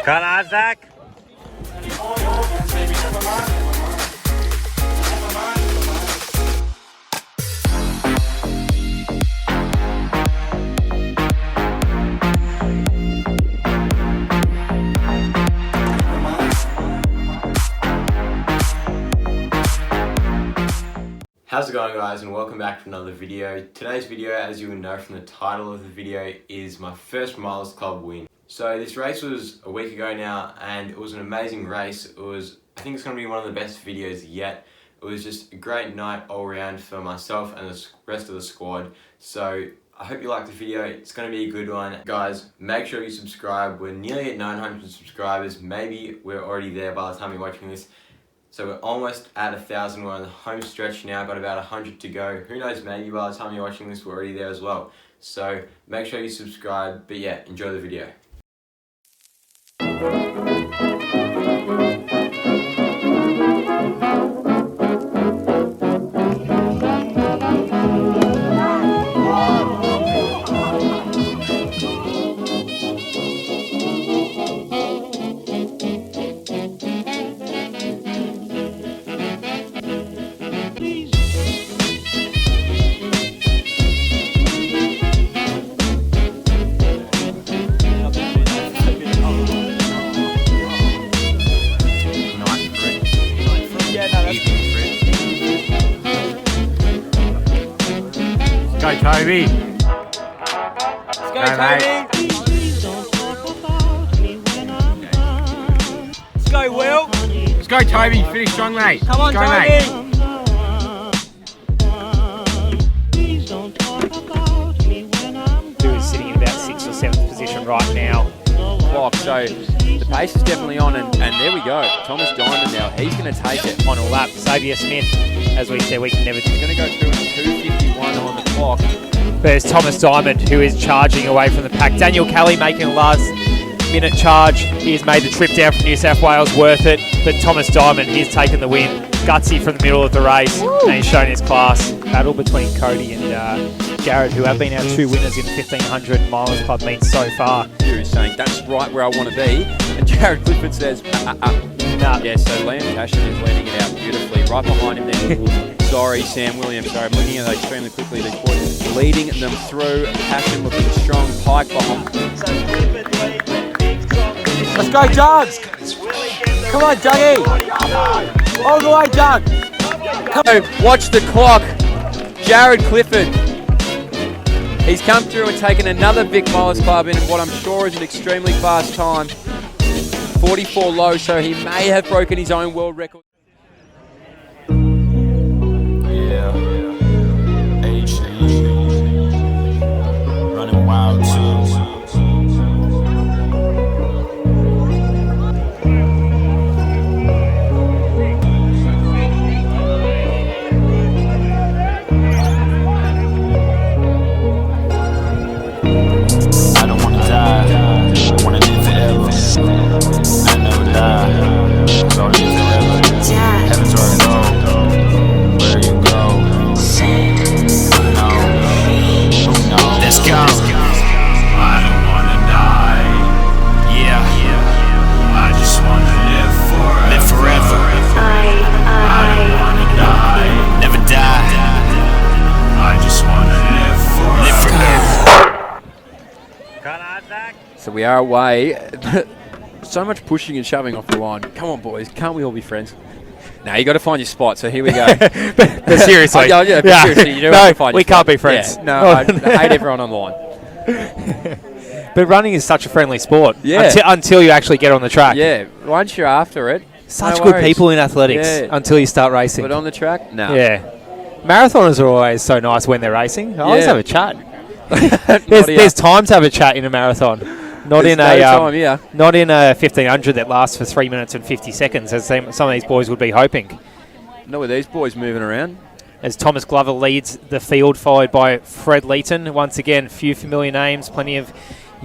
KALAN, Zach. How's it going, guys, and welcome back to another video. Today's video, as you will know from the title of the video, is my first Miles Club win. So this race was a week ago now, and it was an amazing race. I think it's going to be one of the best videos yet. It was just a great night all around for myself and the rest of the squad. So I hope you liked the video. It's going to be a good one. Guys, make sure you subscribe. We're nearly at 900 subscribers. Maybe we're already there by the time you're watching this. So we're almost at 1,000. We're on the home stretch now. Got about 100 to go. Who knows, maybe by the time you're watching this, we're already there as well. So make sure you subscribe. But yeah, enjoy the video. Go, Toby. Let's go, Toby. Let's go, Will. Let's go, Toby. Finish strong, mate. Come on, Go, Toby. mate. Who is sitting in about 6th or 7th position right now. So the pace is definitely on, and there we go. Thomas Diamond now, he's going to take it. Final lap, Xavier Smith, as we said, we can never do. He's going to go through in 2:51 on the clock. There's Thomas Diamond, who is charging away from the pack. Daniel Kelly making a last-minute charge. He's made the trip down from New South Wales worth it, but Thomas Diamond, he's taken the win. Gutsy from the middle of the race, and he's shown his class. Battle between Cody and Jared, who have been our two winners in 1,500 Miles Club meets so far. Who's saying, that's right where I want to be. And Jared Clifford says, Nah. Yeah, so Liam Cashin is leading it out beautifully. Right behind him there. Sorry, Sam Williams. Sorry, I'm looking at those extremely quickly. These boys leading them through. Cashin looking strong. Pike behind. Let's go, Doug! Come on, Dougie! All the way, Doug! Watch the clock. Jared Clifford. He's come through and taken another Vic Miles Club in what I'm sure is an extremely fast time. 44 low, so he may have broken his own world record. Yeah, HD, running wild too. I don't wanna die, I wanna live forever. I never die, so live forever. Heaven's where I go, where you go. No, let's go. I don't wanna die, yeah. I just wanna live forever. I don't wanna die, never die. I just wanna live forever. KALAN, Zach. So we are away. So much pushing and shoving off the line. Come on, boys. Can't we all be friends? Now you got to find your spot. So here we go. But seriously. Seriously, you do have to find your we spot. can't be friends. Yeah, no, I hate everyone online. But running is such a friendly sport. Yeah. Until you actually get on the track. Yeah, once you're after it, Such no good worries. people in athletics until you start racing. But on the track, no. Yeah. Marathoners are always so nice when they're racing. I always have a chat. There's There's time to have a chat in a marathon. Not There's in no a time, yeah. not in a 1500 that lasts for 3 minutes and 50 seconds, as some of these boys would be hoping. Not with these boys moving around. As Thomas Glover leads the field, followed by Fred Leeton. Once again, few familiar names, plenty of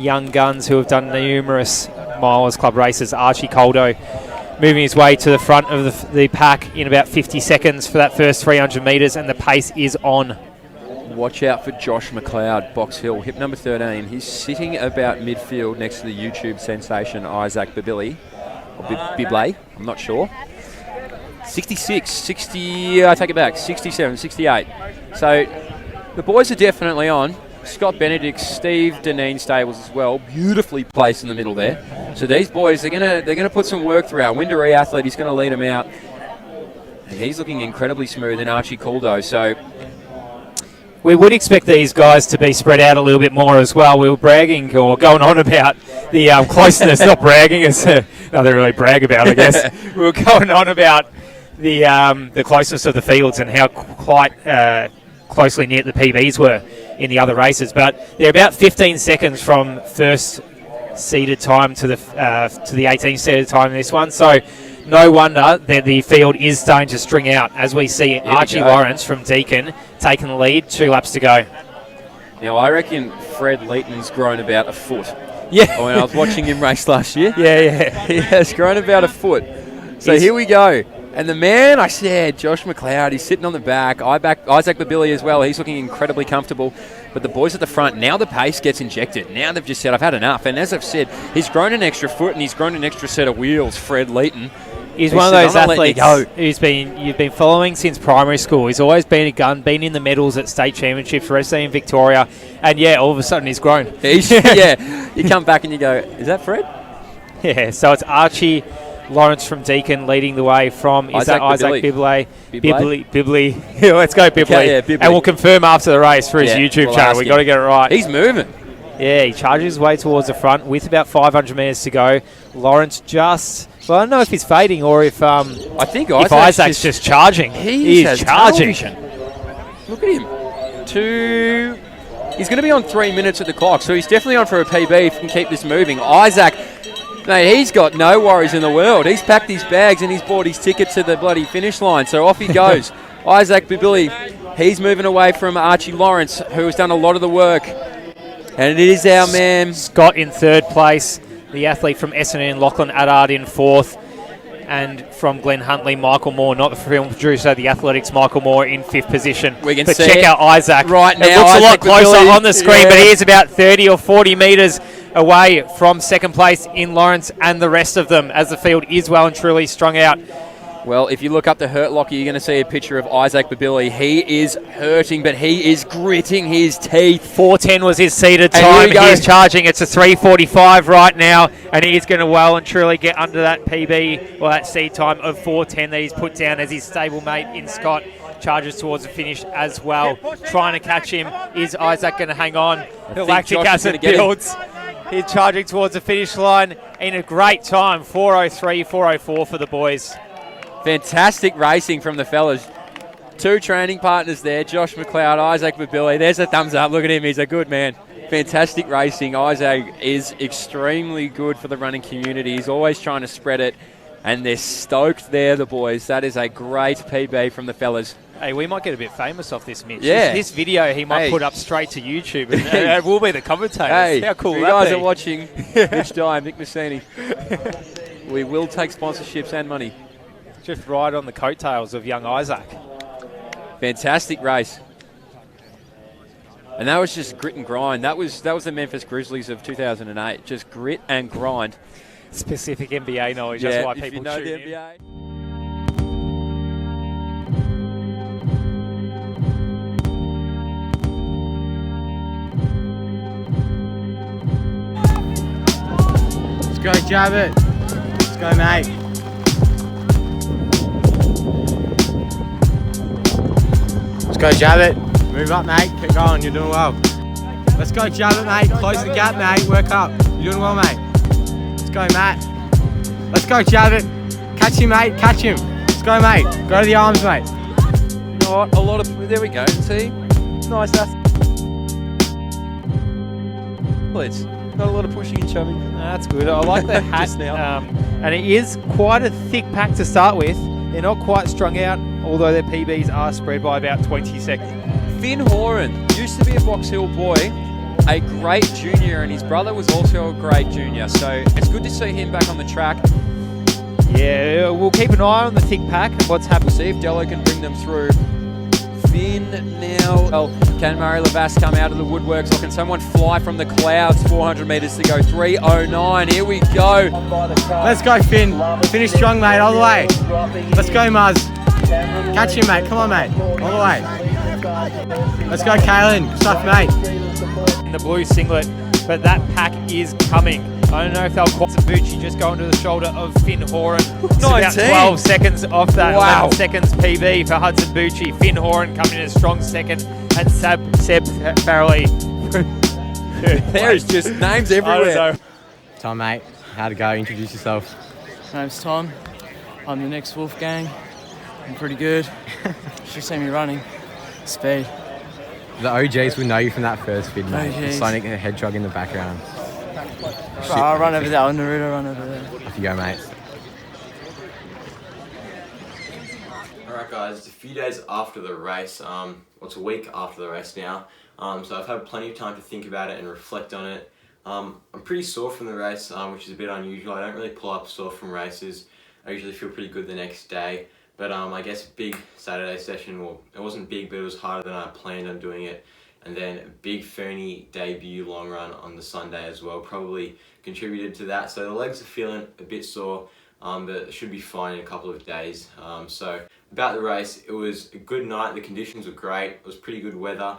young guns who have done numerous Milers Club races. Archie Coldo moving his way to the front of the pack in about 50 seconds for that first 300 metres, and the pace is on. Watch out for Josh McLeod, Box Hill, hip number 13. He's sitting about midfield next to the YouTube sensation Isaac Bibley. Or Bibley, I'm not sure. 66, 60, I take it back, 67, 68. So the boys are definitely on. Scott Benedict, Steve Deneen stables as well, beautifully placed in the middle there. So these boys, they're gonna put some work through. Our Windery athlete, he's going to lead them out. And he's looking incredibly smooth in Archie Coldo. So we would expect these guys to be spread out a little bit more as well. We were bragging or going on about the closeness, not bragging, it's nothing really brag about, I guess. We were going on about the closeness of the fields and how quite closely knit the PBs were in the other races. But they're about 15 seconds from first seeded time to the 18th seeded time in this one. So no wonder that the field is starting to string out as we see Archie Lawrence from Deakin taking the lead, 2 laps to go. Now, I reckon Fred Leighton's grown about a foot. Yeah. When I was watching him race last year. Yeah. He has grown about a foot. So here we go. And the man, I said, Josh McLeod, he's sitting on the back. I back Isaac Babili as well. He's looking incredibly comfortable. But the boys at the front, now the pace gets injected. Now they've just said, I've had enough. And as I've said, he's grown an extra foot and he's grown an extra set of wheels, Fred Leighton. He's one of those athletes you've been following since primary school. He's always been a gun, been in the medals at state championships, wrestling in Victoria, and all of a sudden he's grown. You come back and you go, is that Fred? Yeah, so it's Archie Lawrence from Deakin leading the way from Isaac Bibley. Bibley. Let's go Bibley. Okay, Bibley. And we'll confirm after the race for his YouTube channel. We've got to get it right. He's moving. Yeah, he charges his way towards the front with about 500 metres to go. Lawrence I don't know if he's fading or if I think Isaac's just charging. He is charging. Look at him. He's going to be on 3 minutes at the clock, so he's definitely on for a PB if he can keep this moving. Isaac, mate, he's got no worries in the world. He's packed his bags and he's bought his ticket to the bloody finish line, so off he goes. Isaac Bibilli, he's moving away from Archie Lawrence, who has done a lot of the work. And it is our man. Scott in third place. The athlete from Essendon, Lachlan Addard in fourth. And from Glen Huntley, Michael Moore, not the film producer, the athletics, Michael Moore in fifth position. We can but see check out Isaac. Right now, it looks Isaac a lot closer on the screen, but he is about 30 or 40 metres away from second place in Lawrence and the rest of them as the field is well and truly strung out. Well, if you look up the Hurt Locker, you're going to see a picture of Isaac Bibilli. He is hurting, but he is gritting his teeth. 4:10 was his seeded time. He is charging. It's a 3:45 right now, and he is going to well and truly get under that PB, or that seed time of 4:10 that he's put down as his stablemate in Scott charges towards the finish as well. Trying to catch him. Is Isaac going to hang on? The lactic acid builds. He's charging towards the finish line in a great time. 4:03, 4:04 for the boys. Fantastic racing from the fellas. 2 training partners there, Josh McLeod, Isaac Bibilli. There's a thumbs up. Look at him. He's a good man. Fantastic racing. Isaac is extremely good for the running community. He's always trying to spread it. And they're stoked there, the boys. That is a great PB from the fellas. Hey, we might get a bit famous off this, Mitch. Yeah. This video he might put up straight to YouTube, and we'll be the commentators. Hey, how cool you that guys be? are watching Mitch Dye, Mick Massini. We will take sponsorships and money. Just ride on the coattails of young Isaac. Fantastic race. And that was just grit and grind. That was the Memphis Grizzlies of 2008. Just grit and grind. Specific NBA knowledge. That's why if people you know tune the in. NBA. Let's go, Jabbit. Let's go, mate. Let's go, Jabbit. Move up, mate. Keep going. You're doing well. Let's go, Jabbit, mate. Close the gap, mate. Work up. You're doing well, mate. Let's go, Matt. Let's go, Jabbit. Catch him, mate. Catch him. Let's go, mate. Go to the arms, mate. Not a lot of... There we go. See? Nice. Let's... Not a lot of pushing and shoving. That's good. I like the hat now. And it is quite a thick pack to start with. They're not quite strung out, although their PBs are spread by about 20 seconds. Finn Horan used to be a Box Hill boy. a great junior, and his brother was also a great junior. So it's good to see him back on the track. Yeah, we'll keep an eye on the thick pack. What's happening? We'll see if Dello can bring them through. Finn now. Well, can Murray Lavasse come out of the woodworks, or can someone fly from the clouds? 400 metres to go. 3:09. Here we go. Let's go, Finn. Finish strong, mate, all the way. Let's go, MUZZ. Catch him, mate. Come on, mate. All the way. Let's go, KALAN. Stuff, mate. In the blue singlet, but that pack is coming. I don't know if they'll quite Bucci just going to the shoulder of Finn Horan. It's about 12 seconds off that. Wow. 11 seconds PB for Hudson Bucci. Finn Horan coming in a strong second, and Seb Farrelly. There's just names everywhere. Tom, mate. How'd it go? Introduce yourself. My name's Tom. I'm the next Wolfgang. I'm pretty good. Should see me running. Speed. The OGs will know you from that first vid, mate. OGs. Sonic the Hedgehog in the background. I'll run over there. Naruto run over there. Off you go, mate. Alright guys, it's a few days after the race, it's a week after the race now, so I've had plenty of time to think about it and reflect on it. I'm pretty sore from the race, which is a bit unusual. I don't really pull up sore from races. I usually feel pretty good the next day, but I guess a big Saturday session, well, it wasn't big, but it was harder than I planned on doing it. And then a big Fernie debut long run on the Sunday as well probably contributed to that. So the legs are feeling a bit sore, but it should be fine in a couple of days. So about the race, it was a good night. The conditions were great. It was pretty good weather,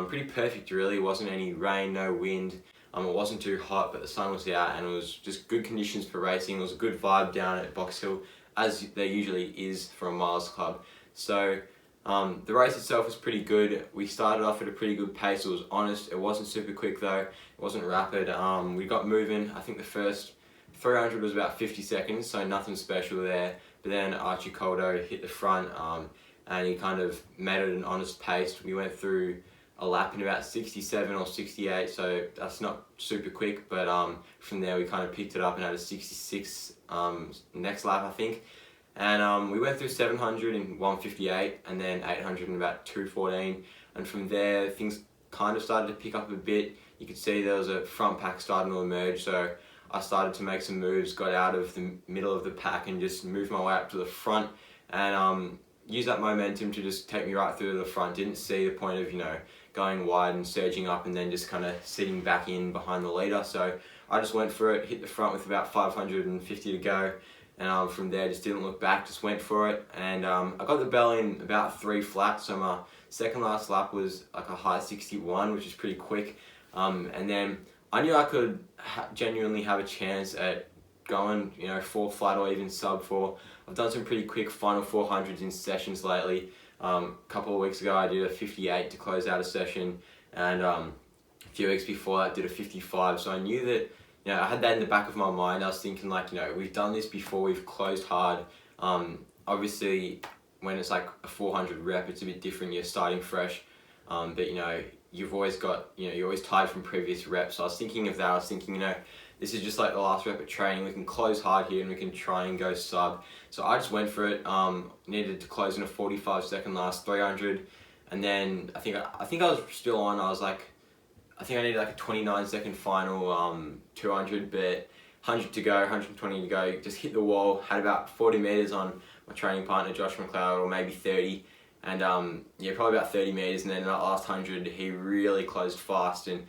pretty perfect really. It wasn't any rain, no wind. It wasn't too hot, but the sun was out, and it was just good conditions for racing. It was a good vibe down at Box Hill, as there usually is for a miles club. So the race itself was pretty good. We started off at a pretty good pace. It was honest. It wasn't super quick though. It wasn't rapid. We got moving. I think the first 300 was about 50 seconds, so nothing special there. But then Archie Coldo hit the front, and he kind of made it an honest pace. We went through a lap in about 67 or 68, so that's not super quick. But from there we kind of picked it up and had a 66 next lap, I think. And we went through 700 in 1:58, and then 800 in about 2:14. And from there, things kind of started to pick up a bit. You could see there was a front pack starting to emerge, so I started to make some moves, got out of the middle of the pack and just moved my way up to the front, and used that momentum to just take me right through to the front. Didn't see the point of, going wide and surging up and then just kind of sitting back in behind the leader. So I just went for it, hit the front with about 550 to go. And from there, just didn't look back, just went for it. And I got the bell in about 3 flat, so my second last lap was like a high 61, which is pretty quick. And then I knew I could genuinely have a chance at going, 4 flat or even sub 4. I've done some pretty quick final 400s in sessions lately. A couple of weeks ago, I did a 58 to close out a session, and a few weeks before that, did a 55. So I knew that. I had that in the back of my mind. I was thinking we've done this before, we've closed hard. Obviously, when it's like a 400 rep, it's a bit different, you're starting fresh. But you've always got, you're always tired from previous reps. So I was thinking of that. I was thinking, this is just like the last rep of training. We can close hard here and we can try and go sub. So I just went for it. Needed to close in a 45-second last 300. And then I think I was still on. I think I needed like a 29-second final 200, but 100 to go, 120 to go, just hit the wall, had about 40 metres on my training partner, Josh McLeod, or maybe 30, and probably about 30 metres, and then that last 100, he really closed fast, and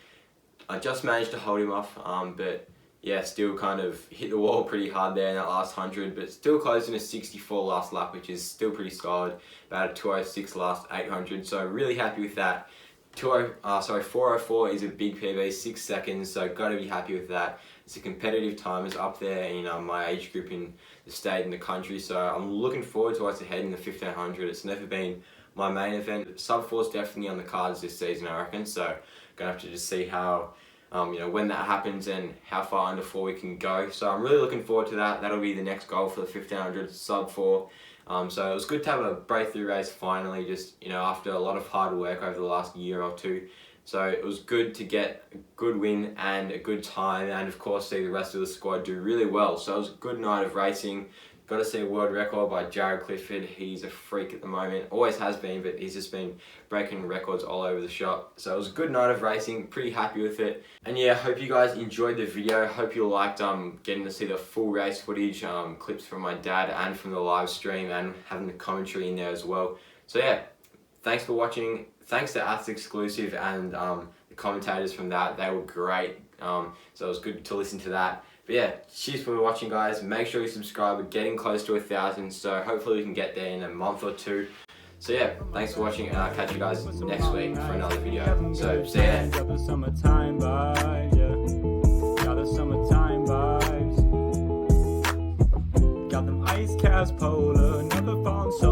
I just managed to hold him off, but yeah, still kind of hit the wall pretty hard there in that last 100, but still closed in a 64 last lap, which is still pretty solid, about a 206 last 800, so really happy with that. 404 is a big PB, 6 seconds, so got to be happy with that. It's a competitive time, it's up there in my age group in the state and the country, so I'm looking forward to what's ahead in the 1500. It's never been my main event. Sub 4 is definitely on the cards this season, I reckon, so gonna have to just see how, when that happens and how far under 4 we can go. So I'm really looking forward to that. That'll be the next goal for the 1500, sub 4. So it was good to have a breakthrough race finally, just after a lot of hard work over the last year or two. So it was good to get a good win and a good time, and of course see the rest of the squad do really well. So it was a good night of racing, Got to see a world record by Jared Clifford. He's a freak at the moment. Always has been, but he's just been breaking records all over the shop. So it was a good night of racing. Pretty happy with it. And yeah, hope you guys enjoyed the video. Hope you liked getting to see the full race footage, clips from my dad and from the live stream, and having the commentary in there as well. So yeah, thanks for watching. Thanks to Aths Exclusive and the commentators from that. They were great. So it was good to listen to that. But yeah, cheers for watching, guys. Make sure you subscribe. We're getting close to 1,000, so hopefully we can get there in a month or two. So yeah, thanks for watching, and I'll catch you guys next week for another video. So see you then. Got the summertime vibe, yeah. Got the summertime vibes. Got them ice caps polar, never falling so